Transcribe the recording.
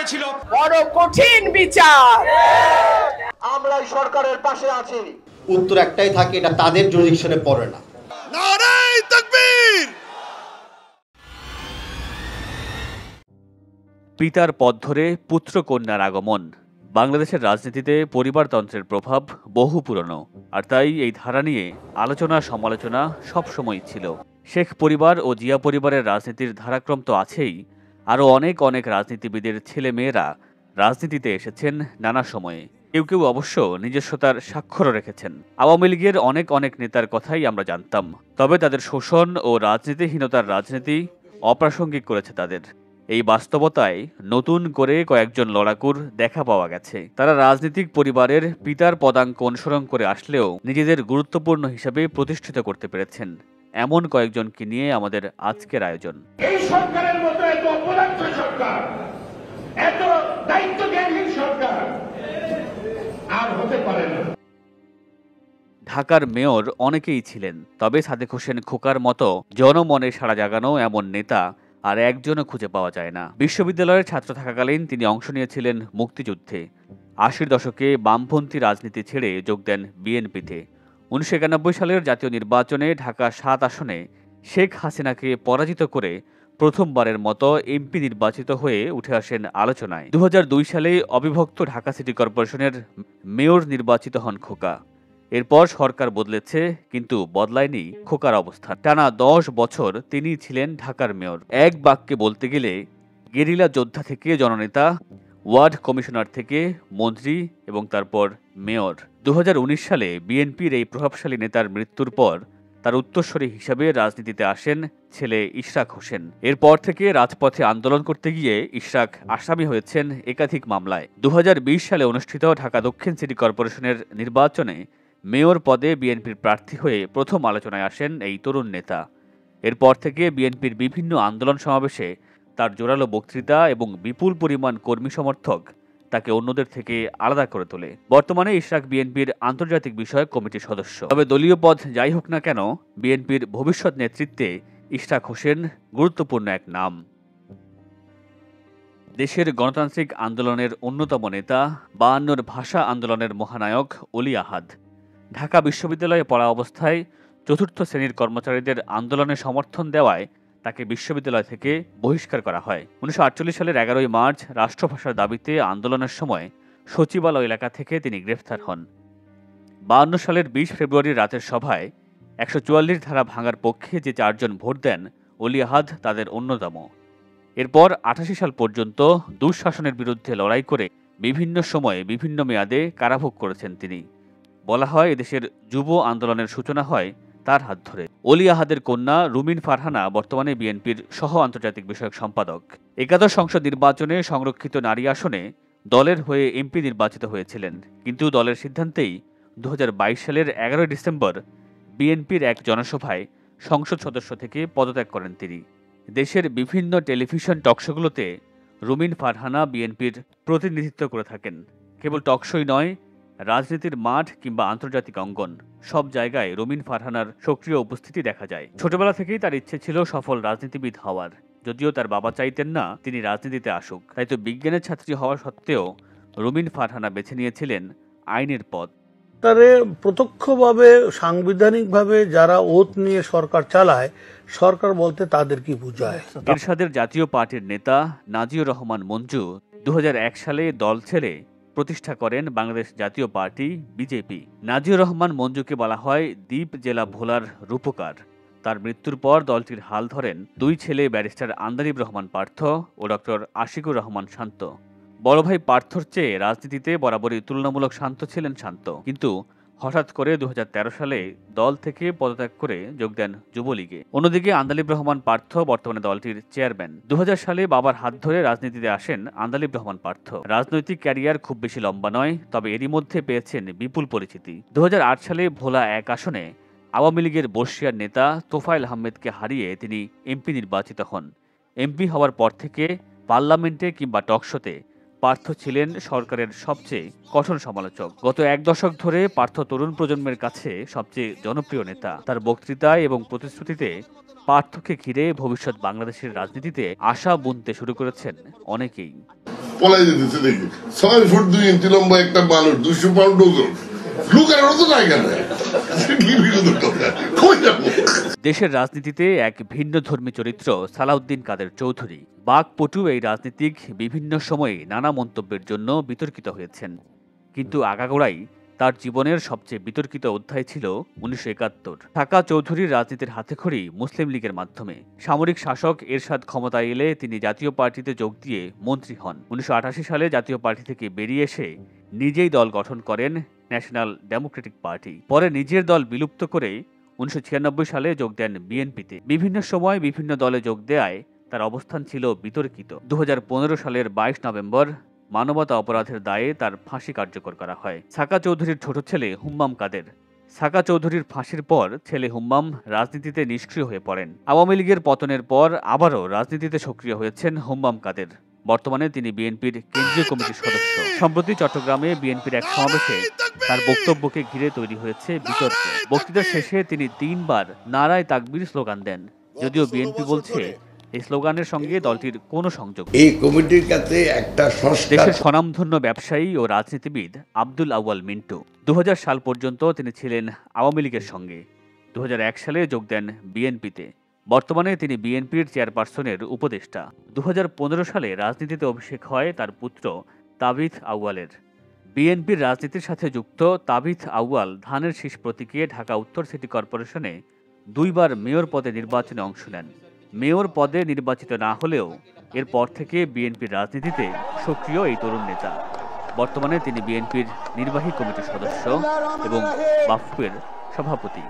হয়েছিল। বড় কঠিন বিচার। আমরা সরকারের পাশে আছি। উত্তর একটাই থাকে, এটা তাদের জুরিডিকশনে পড়ে না। নারায়ে তাকবীর। পিতার পথ ধরে পুত্র কন্যার আগমন। বাংলাদেশের রাজনীতিতে পরিবারতন্ত্রের প্রভাব বহু পুরনো, আর তাই এই ধারা নিয়ে আলোচনা সমালোচনা সবসময়ই ছিল। শেখ পরিবার ও জিয়া পরিবারের রাজনীতির ধারাক্রম তো আছেই, আরও অনেক অনেক রাজনীতিবিদের ছেলে মেয়েরা রাজনীতিতে এসেছেন নানা সময়ে। কেউ কেউ অবশ্য নিজস্বতার স্বাক্ষরও রেখেছেন। আওয়ামী লীগের অনেক অনেক নেতার কথাই আমরা জানতাম, তবে তাদের শোষণ ও রাজনীতিহীনতার রাজনীতি অপ্রাসঙ্গিক করেছে তাদের। এই বাস্তবতায় নতুন করে কয়েকজন লড়াকুর দেখা পাওয়া গেছে। তারা রাজনৈতিক পরিবারের পিতার পদাঙ্ক অনুসরণ করে আসলেও নিজেদের গুরুত্বপূর্ণ হিসাবে প্রতিষ্ঠিত করতে পেরেছেন। এমন কয়েকজনকে নিয়ে আমাদের আজকের আয়োজন। এই সরকারের মতো এত অপদার্থ সরকার, এত দায়িত্বজ্ঞানহীন সরকার আর হতে পারে না। ঢাকার মেয়র অনেকেই ছিলেন, তবে সাদেক হোসেন খোকার মতো জনমনে সাড়া জাগানো এমন নেতা আর একজনও খুঁজে পাওয়া যায় না। বিশ্ববিদ্যালয়ের ছাত্র থাকাকালীন তিনি অংশ নিয়েছিলেন মুক্তিযুদ্ধে। ৮০ দশকে বামপন্থী রাজনীতি ছেড়ে যোগ দেন বিএনপিতে। ১৯৯১ সালের জাতীয় নির্বাচনে ঢাকা ৭ আসনে শেখ হাসিনাকে পরাজিত করে প্রথমবারের মতো এমপি নির্বাচিত হয়ে উঠে আসেন আলোচনায়। ২০০২ সালে অবিভক্ত ঢাকা সিটি কর্পোরেশনের মেয়র নির্বাচিত হন খোকা। এরপর সরকার বদলেছে, কিন্তু বদলায়নি খোকার অবস্থান। টানা ১০ বছর তিনি ছিলেন ঢাকার মেয়র। এক বাক্যে বলতে গেলে গেরিলা যোদ্ধা থেকে জননেতা, ওয়ার্ড কমিশনার থেকে মন্ত্রী এবং তারপর মেয়র। ২০১৯ সালে বিএনপির এই প্রভাবশালী নেতার মৃত্যুর পর তার উত্তরসূরি হিসাবে রাজনীতিতে আসেন ছেলে ইশরাক হোসেন। এরপর থেকে রাজপথে আন্দোলন করতে গিয়ে ইশরাক আসামি হয়েছেন একাধিক মামলায়। ২০২০ সালে অনুষ্ঠিত ঢাকা দক্ষিণ সিটি কর্পোরেশনের নির্বাচনে মেয়র পদে বিএনপির প্রার্থী হয়ে প্রথম আলোচনায় আসেন এই তরুণ নেতা। এরপর থেকে বিএনপির বিভিন্ন আন্দোলন সমাবেশে তার জোরালো বক্তৃতা এবং বিপুল পরিমাণ কর্মী সমর্থক তাকে অন্যদের থেকে আলাদা করে তোলে। বর্তমানে ইশরাক বিএনপির আন্তর্জাতিক বিষয়ক কমিটির সদস্য। তবে দলীয় পদ যাই হোক না কেন, বিএনপির ভবিষ্যৎ নেতৃত্বে ইশরাক হোসেন গুরুত্বপূর্ণ এক নাম। দেশের গণতান্ত্রিক আন্দোলনের অন্যতম নেতা, ৫২ ভাষা আন্দোলনের মহানায়ক অলি আহাদ। ঢাকা বিশ্ববিদ্যালয়ে পড়া অবস্থায় চতুর্থ শ্রেণীর কর্মচারীদের আন্দোলনে সমর্থন দেওয়ায় তাকে বিশ্ববিদ্যালয় থেকে বহিষ্কার করা হয়। ১৯৪৮ সালের ১১ই মার্চ রাষ্ট্রভাষার দাবিতে আন্দোলনের সময় সচিবালয় এলাকা থেকে তিনি গ্রেফতার হন। ৫২ সালের ২০ ফেব্রুয়ারি রাতের সভায় ১৪৪ ধারা ভাঙার পক্ষে যে ৪ জন ভোট দেন, অলি আহাদ তাদের অন্যতম। এরপর ৮৮ সাল পর্যন্ত দুঃশাসনের বিরুদ্ধে লড়াই করে বিভিন্ন সময়ে বিভিন্ন মেয়াদে কারাভোগ করেছেন তিনি। বলা হয় এদেশের যুব আন্দোলনের সূচনা হয় তার হাত ধরে। অলি আহাদের কন্যা রুমিন ফারহানা বর্তমানে বিএনপির সহ আন্তর্জাতিক বিষয়ক সম্পাদক। একাদশ সংসদ নির্বাচনে সংরক্ষিত নারী আসনে দলের হয়ে এমপি নির্বাচিত হয়েছিলেন, কিন্তু দলের সিদ্ধান্তেই ২০২২ সালের ১১ ডিসেম্বর বিএনপির এক জনসভায় সংসদ সদস্য থেকে পদত্যাগ করেন তিনি। দেশের বিভিন্ন টেলিভিশন টকশোগুলোতে রুমিন ফারহানা বিএনপির প্রতিনিধিত্ব করে থাকেন। কেবল টকশোই নয়, রাজনীতির মাঠ কিংবা আন্তর্জাতিক অঙ্গন সব জায়গায় রুমিন ফারহানার সক্রিয় উপস্থিতি দেখা যায়। ছোটবেলা থেকেই তার ইচ্ছে ছিল সফল রাজনীতিবিদ হওয়ার, যদিও তার বাবা চাইতেন না তিনি রাজনীতিতে আসুক। তাই তো বিজ্ঞানের ছাত্রী হওয়া সত্ত্বেও রুমিন ফারহানা বেছে নিয়েছিলেন আইনের পথ। তারে প্রত্যক্ষভাবে সাংবিধানিকভাবে যারা ওত নিয়ে সরকার চালায়, সরকার বলতে তাদের কি বোঝায়? এরশাদের জাতীয় পার্টির নেতা নাজিউর রহমান মঞ্জু ২০০১ সালে দল ছেড়ে প্রতিষ্ঠা করেন বাংলাদেশ জাতীয় পার্টি বিজেপি। নাজিউর রহমান মঞ্জুকে বলা হয় দ্বীপ জেলা ভোলার রূপকার। তার মৃত্যুর পর দলটির হাল ধরেন দুই ছেলে ব্যারিস্টার আন্দালিব রহমান পার্থ ও ডক্টর আশিকুর রহমান শান্ত। বড় ভাই পার্থর চেয়ে রাজনীতিতে বরাবরই তুলনামূলক শান্ত ছিলেন শান্ত, কিন্তু হঠাৎ করে ২০১৩ সালে দল থেকে পদত্যাগ করে যোগ দেন যুবলীগে। অন্যদিকে আন্দালিব রহমান পার্থ বর্তমানে দলটির চেয়ারম্যান। ২০০০ সালে বাবার হাত ধরে রাজনীতিতে আসেন আন্দালিব রহমান পার্থ। রাজনৈতিক ক্যারিয়ার খুব বেশি লম্বা নয়, তবে এরই মধ্যে পেয়েছেন বিপুল পরিচিতি। ২০০৮ সালে ভোলা ১ আসনে আওয়ামী লীগের বর্ষিয়ার নেতা তোফায়েল আহমেদকে হারিয়ে তিনি এমপি নির্বাচিত হন। এমপি হওয়ার পর থেকে পার্লামেন্টে কিংবা টকশোতে পার্থ ছিলেন সরকারের সবচেয়ে কঠোর সমালোচক। গত এক দশক ধরে পার্থ তরুণ প্রজন্মের কাছে সবচেয়ে জনপ্রিয় নেতা। তার বক্তৃতায় এবং প্রতিশ্রুতিতে পার্থকে ঘিরে ভবিষ্যৎ বাংলাদেশের রাজনীতিতে আশা বুনতে শুরু করেছেন অনেকেই। পলাই যেতেছে দেখি 6 ফুট 2 ইঞ্চি লম্বা একটা মানুষ 200 পাউন্ড ওজন লুকানোর তো নাই কেন দেশের রাজনীতিতে এক ভিন্ন ধর্মী চরিত্র সালাউদ্দিন কাদের চৌধুরী। বাকপটু এই রাজনীতিক বিভিন্ন সময়ে নানা মন্তব্যের জন্য বিতর্কিত হয়েছেন, কিন্তু আগাগোড়াই তার জীবনের সবচেয়ে বিতর্কিত অধ্যায় ছিল 1971। সাকা চৌধুরীর রাজনীতির হাতেখড়ি মুসলিম লীগের মাধ্যমে। সামরিক শাসক এরশাদ ক্ষমতায় এলে তিনি জাতীয় পার্টিতে যোগ দিয়ে মন্ত্রী হন। 1988 সালে জাতীয় পার্টি থেকে বেরিয়ে এসে নিজেই দল গঠন করেন ন্যাশনাল ডেমোক্রেটিক পার্টি। পরে নিজের দল বিলুপ্ত করে 1996 সালে যোগ দেন বিএনপিতে। বিভিন্ন সময় বিভিন্ন দলে যোগ দেয়ায় তার অবস্থান ছিল বিতর্কিত। 2015 সালের 22 নভেম্বর মানবতা অপরাধের দায়ে তার ফাঁসি কার্যকর করা হয়। সাকা চৌধুরীর ছোট ছেলে হুম্মাম কাদের। সাকা চৌধুরীর ফাঁসির পর ছেলে হুম্মাম রাজনীতিতে নিষ্ক্রিয় হয়ে পড়েন। আওয়ামী লীগের পতনের পর আবারও রাজনীতিতে সক্রিয় হয়েছেন হুম্মাম কাদের। বর্তমানে তিনি বিএনপির কেন্দ্রীয় কমিটির সদস্য। সম্প্রতি চট্টগ্রামে বিএনপির এক সমাবেশে তার বক্তব্যকে ঘিরে তৈরি হয়েছে বিতর্ক। বক্তৃতার শেষে তিনি 3 বার নারায়ে তাকবীর স্লোগান দেন, যদিও বিএনপি বলছে এই স্লোগানের সঙ্গে দলটির কোনো সংযোগ নেই। এই কমিটির কাছে একটা দেশের স্বনামধন্য ব্যবসায়ী ও রাজনীতিবিদ আব্দুল আউয়াল মিন্টু 2000 সাল পর্যন্ত তিনি ছিলেন আওয়ামী লীগের সঙ্গে। 2001 সালে যোগ দেন বিএনপিতে। বর্তমানে তিনি বিএনপির চেয়ারপারসনের উপদেষ্টা। 2015 সালে রাজনীতিতে অভিষেক হয় তার পুত্র তাবিথ আউয়ালের। বিএনপির রাজনীতির সাথে যুক্ত তাবিথ আউয়াল ধানের শীষ প্রতীকে ঢাকা উত্তর সিটি কর্পোরেশনে 2 বার মেয়র পদে নির্বাচনে অংশ নেন। মেয়র পদে নির্বাচিত না হলেও এরপর থেকে বিএনপির রাজনীতিতে সক্রিয় এই তরুণ নেতা। বর্তমানে তিনি বিএনপির নির্বাহী কমিটির সদস্য এবং বাফুফের সভাপতি।